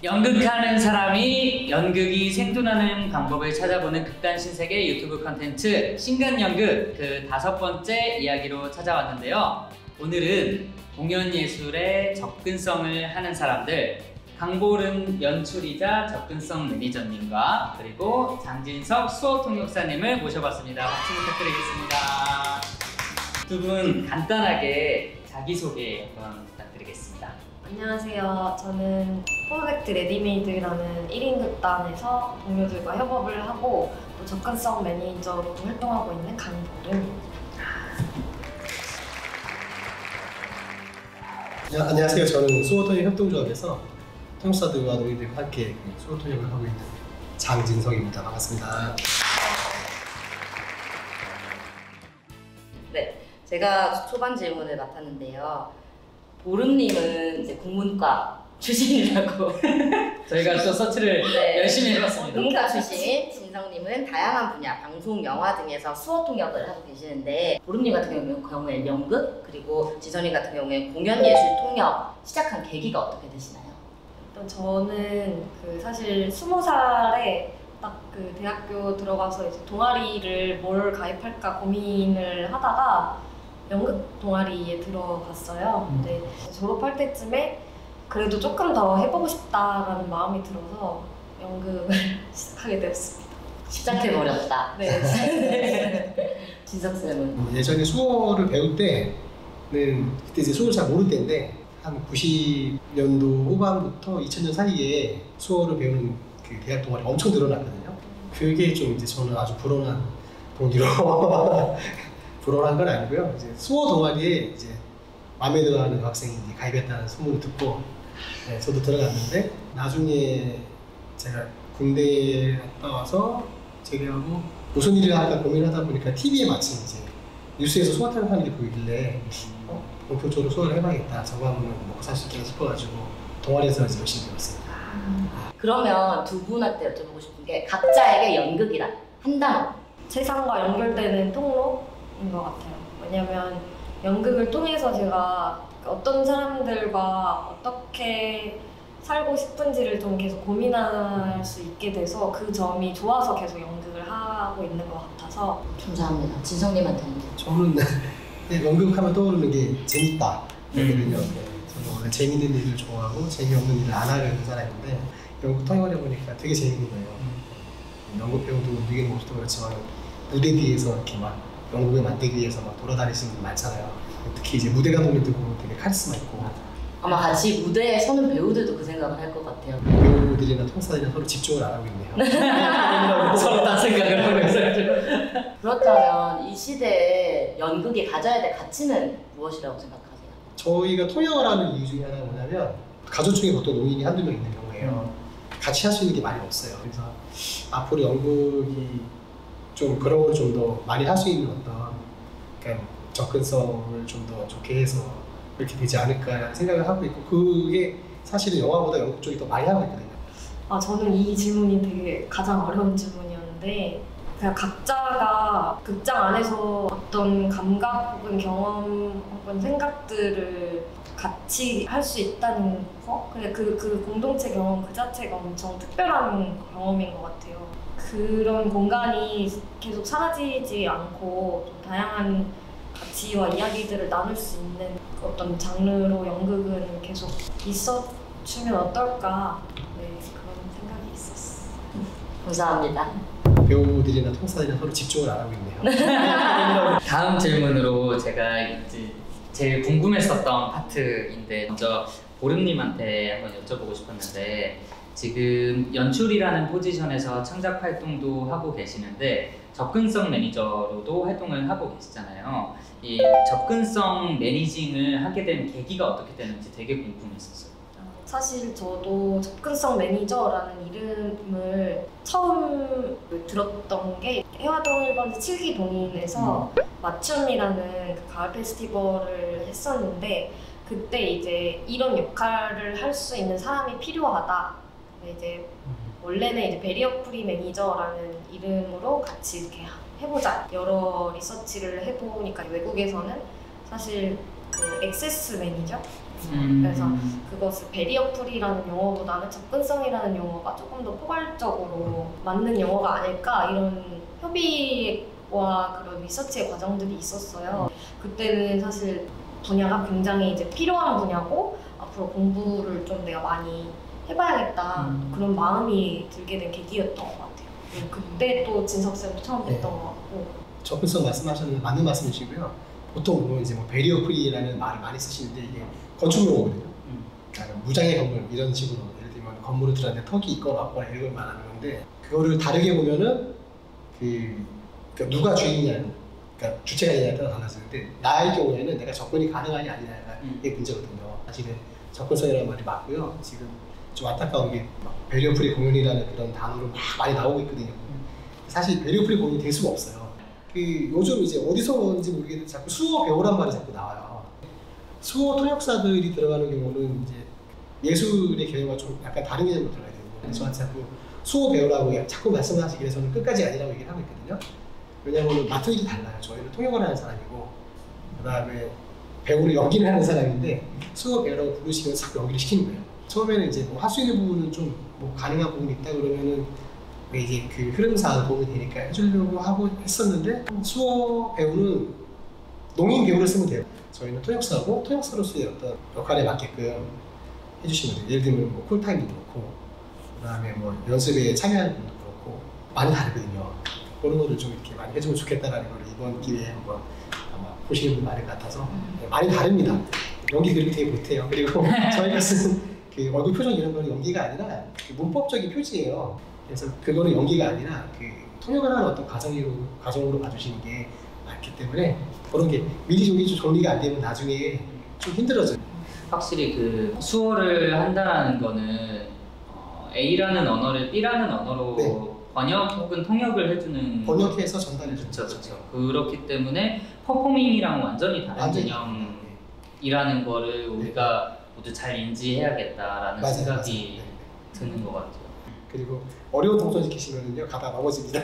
연극하는 사람이 연극이 생존하는 방법을 찾아보는 극단 신세계 유튜브 컨텐츠 신간연극 그 5번째 이야기로 찾아왔는데요. 오늘은 공연 예술의 접근성을 하는 사람들 강보름 연출이자 접근성 매니저님과 그리고 장진석 수어통역사님을 모셔봤습니다. 박수 부탁드리겠습니다. 두 분 간단하게 자기소개 한번 부탁드리겠습니다. 안녕하세요. 저는 퍼펙트 레디메이드라는 1인 극단에서 동료들과 협업을 하고 또 접근성 매니저로도 활동하고 있는 강보름입니다. 안녕하세요. 저는 수어통역 협동조합에서 통역사들과 노인들과 함께 수어통역을 하고 있는 장진석입니다. 반갑습니다. 네, 제가 초반 질문을 맡았는데요. 보름님은 이제 국문과 출신이라고 저희가 또 서치를 열심히 해봤습니다. 국문과 출신, 진성님은 다양한 분야, 방송, 영화 등에서 수어통역을 하고 계시는데 보름님 같은 경우에 연극, 그리고 지선님 같은 경우에 공연예술 통역 시작한 계기가 어떻게 되시나요? 일단 저는 사실 20살에 딱 대학교 들어가서 이제 동아리를 뭘 가입할까 고민을 하다가 연극 동아리에 들어갔어요. 근데 졸업할 때쯤에 그래도 조금 더 해보고 싶다라는 마음이 들어서 연극을 시작하게 되었습니다. 시작해버렸다. 네. 진석쌤은? 예전에 수어를 배울 때는 그때 이제 수어를 잘 모를 때인데 한 90년도 후반부터 2000년 사이에 수어를 배우는 그 대학 동아리 엄청 늘어났거든요. 그게 좀 이제 저는 아주 불어난 동기로 불어난 건 아니고요. 이제 수어 동아리에 이제 마음에 들어하는 학생이 가입했다는 소문을 듣고 저도 들어갔는데 나중에 제가 군대에 갔다 와서 제대하고 무슨 일을 할까 고민하다 보니까 TV에 마침 이제 뉴스에서 수어탕 하는 게 보이길래 본격적으로 수어를 해봐야겠다. 저거 하면 먹고 살 수 있겠다 싶어가지고 동아리에서 이제 열심히 배웠습니다. 그러면 두 분한테 여쭤보고 싶은 게 각자에게 연극이란 한 단어. 세상과 연결되는 통로인 것 같아요. 왜냐면 연극을 통해서 제가 어떤 사람들과 어떻게 살고 싶은지를 좀 계속 고민할 수 있게 돼서 그 점이 좋아서 계속 연극을 하고 있는 것 같아서. 감사합니다. 진성님한테는? 저는 연극하면 떠오르는 게 재밌다 거든요. 저는 원래 재밌는 일을 좋아하고 재미없는 일을 안 하려는 사람인데 연극 통역을 해보니까 되게 재밌는 거예요. 연극 배우도 누구의 모습도 그렇지만 무대 뒤에서 이렇게 막 연극을 만들기 위해서 막 돌아다니시는 분들 많잖아요. 특히 이제 무대 감독님들 보면 되게 카리스마 있고 아마 같이 무대에 서는 배우들도 그 생각을 할 것 같아요. 배우들이나 통사들이나 서로 집중을 안 하고 있네요. 서로 딴 생각을 하고 있어요. 그렇다면 이 시대에 연극이 가져야 될 가치는 무엇이라고 생각하세요? 저희가 통역을 하는 이유 중에 하나가 뭐냐면 가족중에 보통 노인이 한두 명 있는 경우에요. 같이 할 수 있는 게 많이 없어요. 그래서 앞으로 연극이 좀 그런 걸 좀 더 많이 할 수 있는 어떤 그러니까 접근성을 좀 더 좋게 해서 그렇게 되지 않을까 생각을 하고 있고 그게 사실은 영화보다 연극 쪽이 더 많이 하고 있거든요. 저는 이 질문이 되게 가장 어려운 질문이었는데 그냥 각자가 극장 안에서 어떤 감각 혹은 경험 혹은 생각들을 같이 할 수 있다는 거? 근데 그 공동체 경험 그 자체가 엄청 특별한 경험인 것 같아요. 그런 공간이 계속 사라지지 않고 좀 다양한 가치와 이야기들을 나눌 수 있는 어떤 장르로 연극은 계속 있어주면 어떨까 그런 생각이 있었어요. 감사합니다. 배우들이나 통사들이나 서로 집중을 안 하고 있네요. 다음 질문으로 제가 이제 제일 궁금했었던 파트인데 먼저 보름님한테 한번 여쭤보고 싶었는데 지금 연출이라는 포지션에서 창작 활동도 하고 계시는데 접근성 매니저로도 활동을 하고 계시잖아요. 이 접근성 매니징을 하게 된 계기가 어떻게 되는지 되게 궁금했었어요. 사실 저도 접근성 매니저라는 이름을 처음 들었던 게 해화동 1번지 7기 동인에서 맞춤이라는 그 가을 페스티벌을 했었는데, 그때 이제 이런 역할을 할 수 있는 사람이 필요하다. 이제 원래는 이제 베리어 프리 매니저라는 이름으로 같이 이렇게 해보자. 여러 리서치를 해보니까 외국에서는 사실 그 액세스 매니저? 그래서 그것을 베리어 프리라는 용어보다는 접근성이라는 용어가 조금 더 포괄적으로 맞는 용어가 아닐까, 이런 협의와 그런 리서치의 과정들이 있었어요. 그때는 사실 분야가 굉장히 이제 필요한 분야고 앞으로 공부를 좀 내가 많이 해봐야겠다, 그런 마음이 들게 된 계기였던 것 같아요. 그때 또 진석쌤도 처음 뵀던 것 같고. 접근성 말씀하셨는데 맞는 말씀이시고요. 보통 보면 이제 뭐 베리어 프리라는 말을 많이 쓰시는데 이게 건축 용어거든요. 그러니까 무장의 건물 이런 식으로, 예를 들면 건물을 들었는데 턱이 있거나 없거나 이런 걸 말하는 건데, 그거를 다르게 보면은 그러니까 누가 주인이냐, 그러니까 주체가 있냐에 따라 달라지는데, 나의 경우에는 내가 접근이 가능하냐 아니냐가 이게 문제거든요. 사실은 접근성이라는 말이 맞고요. 지금 좀 안타까운 게 베리어 프리 공연이라는 그런 단어로 막 많이 나오고 있거든요. 사실 베리어 프리 공연이 될 수가 없어요. 요즘 이제 어디서 오는지 모르겠는데 자꾸 수어 배우란 말이 자꾸 나와요. 수어 통역사들이 들어가는 경우는 이제 예술의 개념과 좀 약간 다른 개념으로 들어가야 되거든요. 저한테 자꾸 수어 배우라고 자꾸 말씀하시길래 저는 끝까지 아니라고 얘기를 하고 있거든요. 왜냐하면 맡은 일이 달라요. 저희는 통역을 하는 사람이고, 그 다음에 배우를 연기를 하는 사람인데 수어 배우라고 부르시면 자꾸 연기를 시키는 거예요. 처음에는 이제 뭐 할 수 있는 부분은 좀 뭐 가능한 부분이 있다 그러면은 이제 그 흐름상 도움이 되니까 해주려고 하고 했었는데, 수어 배우는 농인 배우를 쓰면 돼요. 저희는 통역사고 통역사로서의 어떤 역할에 맞게끔 해주시면 돼요. 예를 들면 뭐 콜타임도 그렇고, 그 다음에 뭐 연습에 참여하는 분도 그렇고 많이 다르거든요. 그런 거를 좀 이렇게 많이 해주면 좋겠다라는 걸 이번 기회에 한번 아마 보시는 분 많을 것 같아서 많이 다릅니다. 연기 그렇게 되게 못해요. 그리고 저희가 쓰는 그 얼굴 표정 이런 거는 연기가 아니라 그 문법적인 표지예요. 그래서 그거는 연기가 아니라 그 통역을 하는 어떤 과정으로 봐주시는 게 맞기 때문에, 그런 게 미리 좀 정리가 안 되면 나중에 좀 힘들어져요. 확실히 그 수어를 한다라는 거는 A라는 언어를 B라는 언어로 네. 번역 혹은 통역을 해주는, 번역해서 전달해주는 그렇죠. 그렇기 때문에 퍼포밍이랑 완전히 다른 완전히 개념이라는 거를 우리가 모두 잘 인지해야겠다라는 맞아요, 생각이 맞아요. 드는 것 같아요. 그리고 어려운 동선 시키시면요 가다 넘어집니다.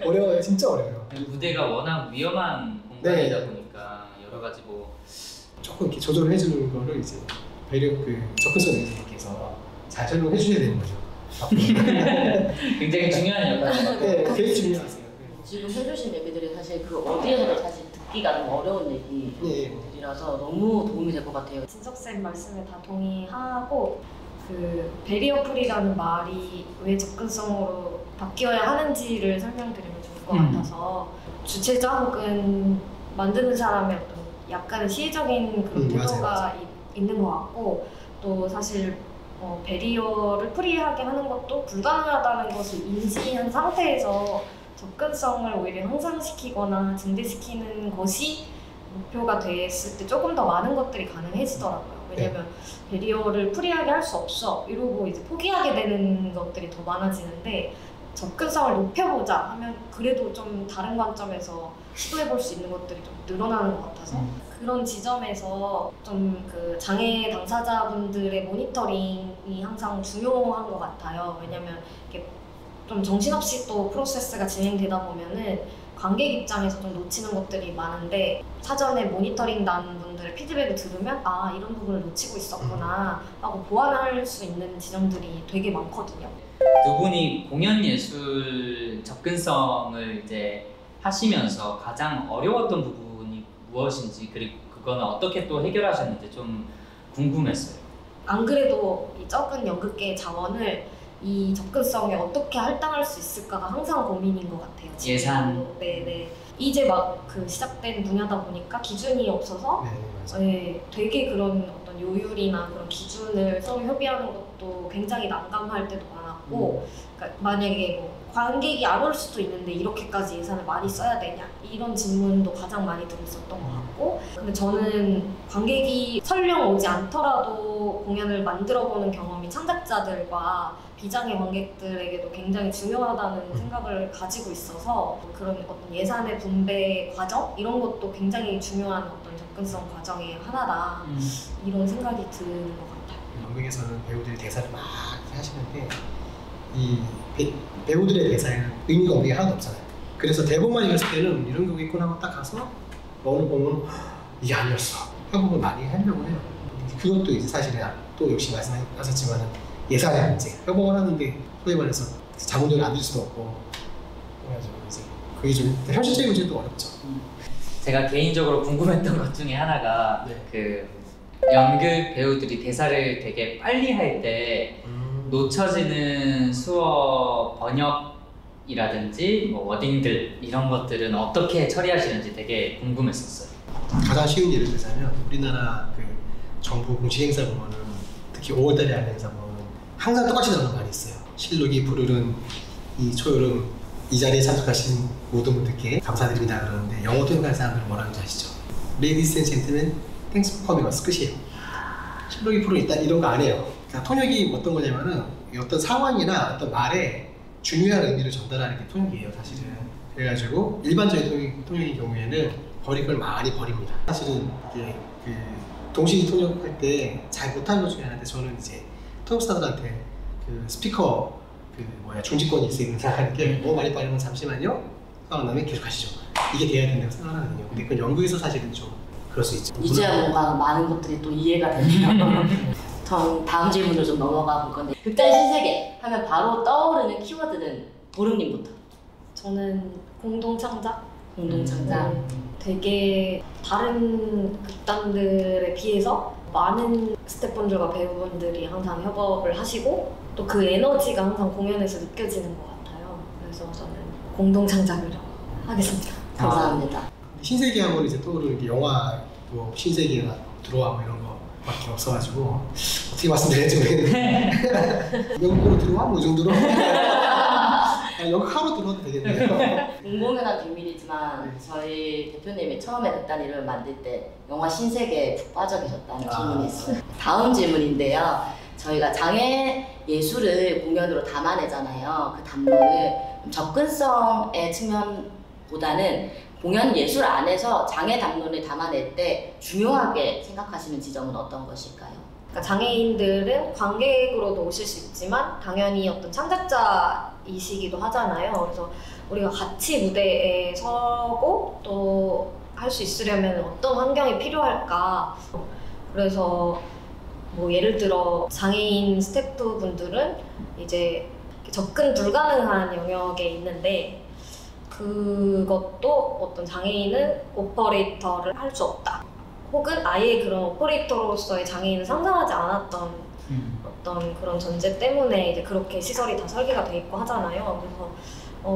어려워요, 진짜 어려워요. 무대가 워낙 위험한 공간이다 네. 보니까 여러 가지 뭐 조금 이렇게 조절을 해주는 거를 이제 접근성 매니저님께서 잘 설명해 주셔야 되는 거죠. 굉장히 중요한 역할인 네, 되게 중요하세요. 지금 해주신 얘기들이 사실 그 어디에서도 사실 듣기가 너무 어려운 얘기들이라서 너무 도움이 될 것 같아요. 진석쌤 말씀에 다 동의하고, 그 베리어 프리라는 말이 왜 접근성으로 바뀌어야 하는지를 설명드리면 좋을 것 같아서, 주체자 혹은 만드는 사람의 어떤 약간의 시의적인 그런 태도가 있는 것 같고, 또 사실 베리어를 프리하게 하는 것도 불가능하다는 것을 인지한 상태에서 접근성을 오히려 향상시키거나 증대시키는 것이 목표가 됐을 때 조금 더 많은 것들이 가능해지더라고요. 왜냐면 베리어를 프리하게 할 수 없어 이러고 이제 포기하게 되는 것들이 더 많아지는데, 접근성을 높여보자 하면 그래도 좀 다른 관점에서 시도해볼 수 있는 것들이 좀 늘어나는 것 같아서, 그런 지점에서 좀 그 장애 당사자분들의 모니터링이 항상 중요한 것 같아요. 왜냐면 이렇게 좀 정신없이 또 프로세스가 진행되다 보면은 관객 입장에서 좀 놓치는 것들이 많은데, 사전에 모니터링단 분들의 피드백을 들으면 아, 이런 부분을 놓치고 있었구나 하고 보완할 수 있는 지점들이 되게 많거든요. 두 분이 공연 예술 접근성을 이제 하시면서 가장 어려웠던 부분이 무엇인지, 그리고 그거는 어떻게 또 해결하셨는지 좀 궁금했어요. 안 그래도 이 적은 연극계의 자원을 이 접근성에 어떻게 할당할 수 있을까가 항상 고민인 것 같아요. 예산. 네네. 이제 막 그 시작된 분야다 보니까 기준이 없어서 되게 그런 어떤 요율이나 그런 기준을 서로 협의하는 것도 굉장히 난감할 때도 많았고, 같고 그러니까 만약에 뭐 관객이 안 올 수도 있는데 이렇게까지 예산을 많이 써야 되냐 이런 질문도 가장 많이 들었었던 것 같고 근데 저는 관객이 설령 오지 않더라도 공연을 만들어보는 경험이 창작자들과 비장의 관객들에게도 굉장히 중요하다는 생각을 가지고 있어서 그런 어떤 예산의 분배 과정 이런 것도 굉장히 중요한 어떤 접근성 과정의 하나다 이런 생각이 드는 것 같아요. 연극에서는 배우들이 대사를 막 하시는데 이 배우들의 대사에는 의미가 없는 게 하나도 없잖아요. 그래서 대본만 읽었을 때는 이런 거겠구나 하고 딱 가서 오늘 보면 이게 아니었어 회복을 많이 하려고 해요. 그것도 이제 사실은 또 역시 말씀하셨지만 예산의 문제 회복을 하는데 소위 말해서 자본력이 안 될 수도 없고 그래가지고 이제 그게 좀 현실적인 문제도 어렵죠. 제가 개인적으로 궁금했던 것 중에 하나가 네. 그 연극 배우들이 대사를 되게 빨리 할 때 놓쳐지는 수어 번역이라든지 뭐 워딩들 이런 것들은 어떻게 처리하시는지 되게 궁금했었어요. 가장 쉬운 예를 들자면 우리나라 그 정부 공식 행사 보면은 특히 5월달에 하는 행사 보면 항상 똑같이 나오는 거 많이 있어요. 실록이 부르는 이 초여름 이 자리에 참석하신 모든 분들께 감사드립니다 그러는데 영어 통역하는 사람들은 뭐라는지 아시죠? Ladies and gentlemen, thanks for coming us 끝이에요. 실록이 부르는 일단 이런 거 안 해요. 그러니까 통역이 어떤 거냐면은 어떤 상황이나 어떤 말에 중요한 의미를 전달하는 게 통역이에요 사실은. 그래가지고 일반적인 통역의 경우에는 버릴 걸 많이 버립니다. 사실은 이게 그 동시에 통역할 때 잘 못하는 것 중에 하나인데 저는 이제 통역사들한테 그 스피커 그 뭐야 중지권이 있으니까 생각하는 게 너무 많이 빠르면 잠시만요 하고 나면 계속 하시죠. 이게 돼야 된다고 생각하거든요. 근데 그건 연극에서 사실은 좀 그럴 수 있죠. 이제야 뭔가 많은 것들이 또 이해가 되네요. 전 다음 질문으로 좀 넘어가 볼 건데 극단 신세계 하면 바로 떠오르는 키워드는 보름님부터. 저는 공동 창작? 공동 창작. 되게 다른 극단들에 비해서 많은 스태프분들과 배우분들이 항상 협업을 하시고 또 그 에너지가 항상 공연에서 느껴지는 것 같아요. 그래서 저는 공동 창작을 하겠습니다. 감사합니다. 신세계 하면 이제 떠오르는 게 영화 뭐 신세계나 들어와 뭐 이런 거밖에 없어가지고 어떻게 말씀드릴지 모르겠는데 영국으로 들어와 뭐 이 정도로 영화로 들어와도 되겠네요. 공공연한 비밀이지만 저희 대표님이 처음에 극단 이름을 만들 때 영화 신세계에 푹 빠져 계셨다는 질문이 있어요. 다음 질문인데요. 저희가 장애 예술을 공연으로 담아내잖아요. 그 담론을 접근성의 측면보다는 공연 예술 안에서 장애 담론을 담아낼 때 중요하게 생각하시는 지점은 어떤 것일까요? 그러니까 장애인들은 관객으로도 오실 수 있지만 당연히 어떤 창작자이시기도 하잖아요. 그래서 우리가 같이 무대에 서고 또 할 수 있으려면 어떤 환경이 필요할까. 그래서 뭐 예를 들어 장애인 스태프분들은 이제 접근 불가능한 영역에 있는데 그것도 어떤 장애인은 오퍼레이터를 할 수 없다. 혹은 아예 그런 오퍼레이터로서의 장애인을 상상하지 않았던 어떤 그런 전제 때문에 이제 그렇게 시설이 다 설계가 돼 있고 하잖아요. 그래서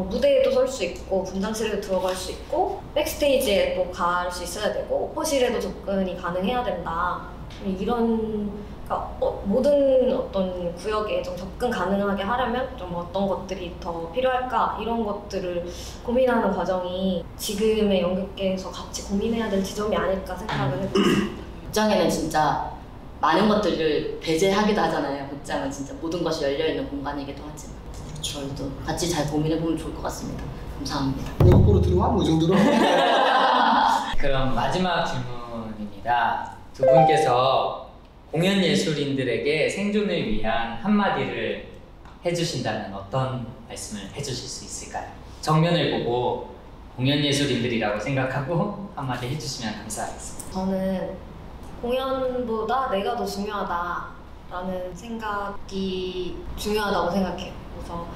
무대에도 설 수 있고 분장실에도 들어갈 수 있고 백스테이지에도 갈 수 있어야 되고 오퍼실에도 접근이 가능해야 된다. 이런 그러니까 모든 어떤 구역에 좀 접근 가능하게 하려면 좀 어떤 것들이 더 필요할까 이런 것들을 고민하는 과정이 지금의 연극계에서 같이 고민해야 될 지점이 아닐까 생각을 해요. 극장에는 진짜 많은 것들을 배제하기도 하잖아요. 극장은 진짜 모든 것이 열려있는 공간이기도 하지만 저희도 같이 잘 고민해보면 좋을 것 같습니다. 감사합니다. 영국으로 들어와 뭐 이 정도로. 그럼 마지막 질문입니다. 두 분께서 공연 예술인들에게 생존을 위한 한마디를 해주신다면 어떤 말씀을 해주실 수 있을까요? 정면을 보고 공연 예술인들이라고 생각하고 한마디 해주시면 감사하겠습니다. 저는 공연보다 내가 더 중요하다라는 생각이 중요하다고 생각해요. 그래서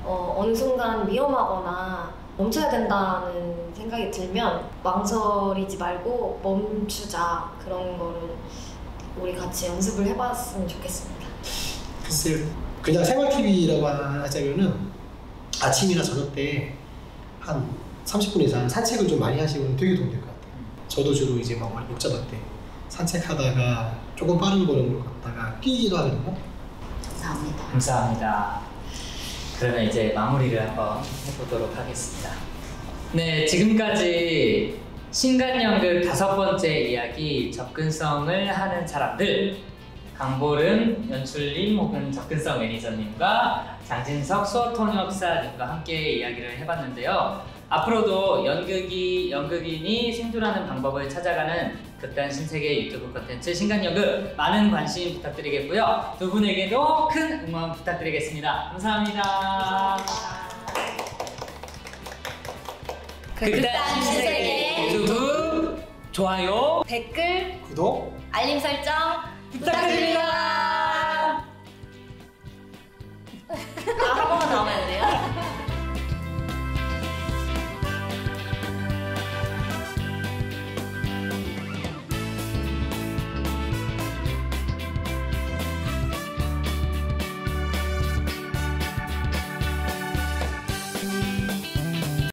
어느 순간 위험하거나 멈춰야 된다는 생각이 들면 망설이지 말고 멈추자. 그런 거를 우리 같이 연습을 해봤으면 좋겠습니다. 글쎄요. 그냥 생활 TV라고 하자면은 아침이나 저녁 때 한 30분 이상 산책을 좀 많이 하시면 되게 도움이 될 것 같아요. 저도 주로 이제 막 목잡을 때 산책하다가 조금 빠른 걸음으로 갔다가 뛰기도 하거든요. 감사합니다. 감사합니다. 그러면 이제 마무리를 한번 해보도록 하겠습니다. 네, 지금까지 신간연극 5번째 이야기 접근성을 하는 사람들 강보름 연출님 혹은 접근성 매니저님과 장진석 수어통역사님과 함께 이야기를 해봤는데요. 앞으로도 연극인이 생존하는 방법을 찾아가는 극단 신세계 유튜브 콘텐츠 신간연극 많은 관심 부탁드리겠고요. 두 분에게도 큰 응원 부탁드리겠습니다. 감사합니다. 극단 신세계 유튜브 좋아요, 댓글, 구독, 알림 설정 부탁드립니다. 한 번만 더 하면 안 돼요?